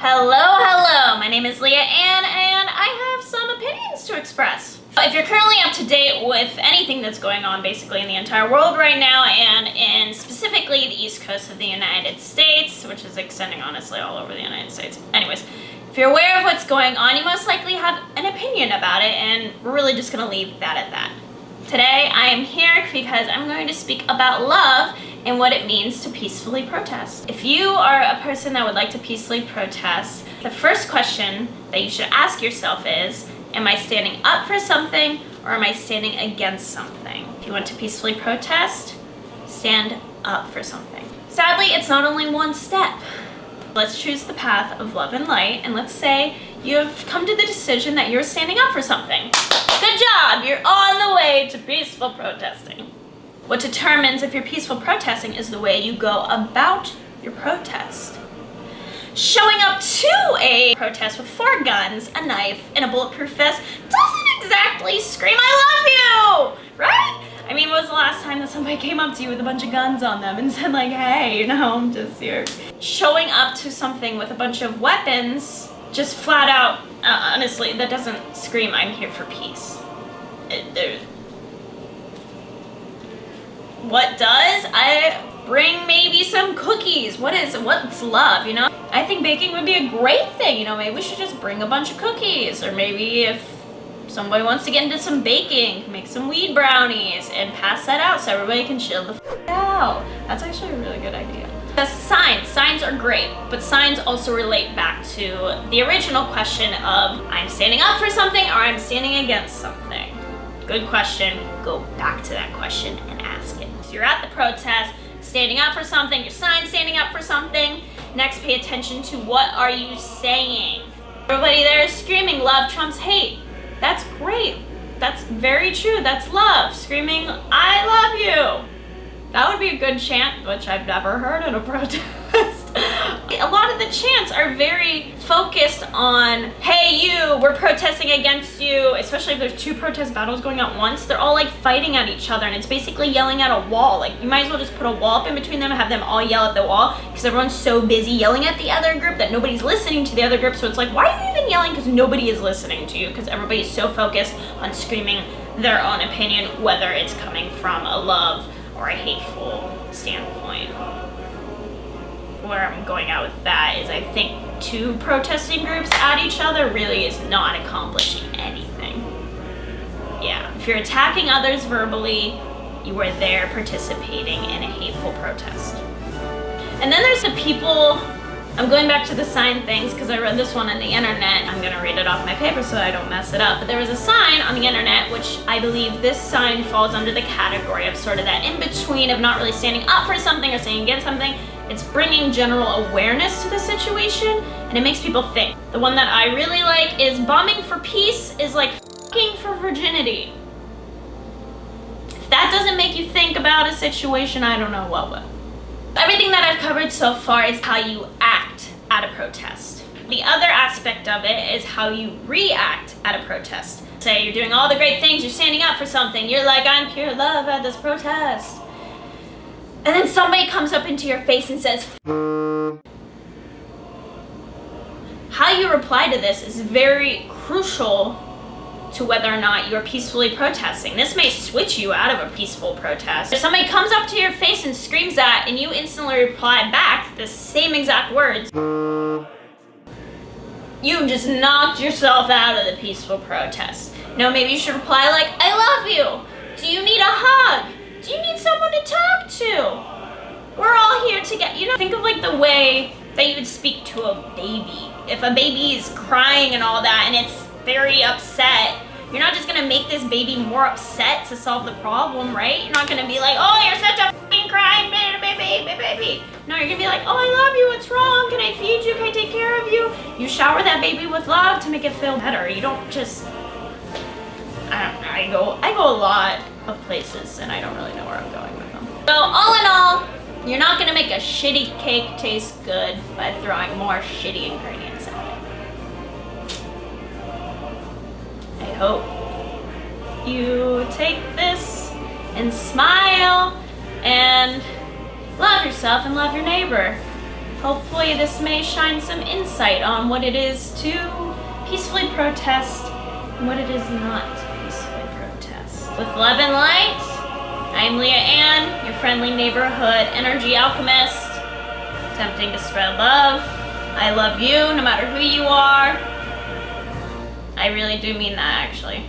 Hello, my name is Leah and I have some opinions to express. If you're currently up to date with anything that's going on basically in the entire world right now and in specifically the East Coast of the United States, which is extending honestly all over the United States. Anyways, if you're aware of what's going on, you most likely have an opinion about it, and we're really just gonna leave that at that. Today I am here because I'm going to speak about love and what it means to peacefully protest. If you are a person that would like to peacefully protest, the first question that you should ask yourself is, am I standing up for something or am I standing against something? If you want to peacefully protest, stand up for something. Sadly, it's not only one step. Let's choose the path of love and light, and let's say you've come to the decision that you're standing up for something. Good job, you're on the way to peaceful protesting. What determines if you're peaceful protesting is the way you go about your protest. Showing up to a protest with 4 guns, a knife, and a bulletproof vest doesn't exactly scream, "I love you!" Right? I mean, when was the last time that somebody came up to you with a bunch of guns on them and said like, hey, I'm just here. Showing up to something with a bunch of weapons, just flat out, honestly, that doesn't scream, I'm here for peace. What does? I bring maybe some cookies. What's love, I think baking would be a great thing, maybe we should just bring a bunch of cookies, or maybe if somebody wants to get into some baking, make some weed brownies and pass that out so everybody can chill the f out. That's actually a really good idea. That's signs are great, but signs also relate back to the original question of I'm standing up for something or I'm standing against something. Good question, go back to that question and ask it. So you're at the protest, standing up for something, your sign's standing up for something. Next, pay attention to what are you saying. Everybody there is screaming, love trumps hate. That's great. That's very true. That's love. Screaming, I love you. That would be a good chant, which I've never heard in a protest. A lot of the chants are very focused on, hey you, we're protesting against you, especially if there's 2 protest battles going on at once. They're all like fighting at each other and it's basically yelling at a wall. Like you might as well just put a wall up in between them and have them all yell at the wall because everyone's so busy yelling at the other group that nobody's listening to the other group. So it's like, why are you even yelling? Because nobody is listening to you because everybody's so focused on screaming their own opinion, whether it's coming from a love or a hateful standpoint. Where I'm going out with that is I think 2 protesting groups at each other really is not accomplishing anything. Yeah, if you're attacking others verbally, you are there participating in a hateful protest. And then there's the people, I'm going back to the sign things because I read this one on the internet. I'm gonna read it off my paper so I don't mess it up. But there was a sign on the internet, which I believe this sign falls under the category of sort of that in-between of not really standing up for something or standing against something. It's bringing general awareness to the situation and it makes people think. The one that I really like is bombing for peace is like f***ing for virginity. If that doesn't make you think about a situation, I don't know what will. Everything that I've covered so far is how you act at a protest. The other aspect of it is how you react at a protest. Say you're doing all the great things, you're standing up for something, you're like, I'm pure love at this protest. And then somebody comes up into your face and says, how you reply to this is very crucial to whether or not you're peacefully protesting. This may switch you out of a peaceful protest. If somebody comes up to your face and screams that and you instantly reply back the same exact words, you just knocked yourself out of the peaceful protest. No, maybe you should reply like, I love you. Do you need a hug? Do you need someone to talk to? We're all here together. Think of like the way that you would speak to a baby. If a baby is crying and all that and it's very upset, you're not just gonna make this baby more upset to solve the problem, right? You're not gonna be like, oh, you're such a f***ing crying baby. No, you're gonna be like, oh, I love you, what's wrong? Can I feed you? Can I take care of you? You shower that baby with love to make it feel better. You don't just, I go a lot of places and I don't really know where I'm going with them. So all in all, you're not gonna make a shitty cake taste good by throwing more shitty ingredients at it. I hope you take this and smile and love yourself and love your neighbor. Hopefully this may shine some insight on what it is to peacefully protest and what it is not to peacefully protest. With love and light, I'm Leah Ann, your friendly neighborhood energy alchemist, attempting to spread love. I love you no matter who you are. I really do mean that, actually.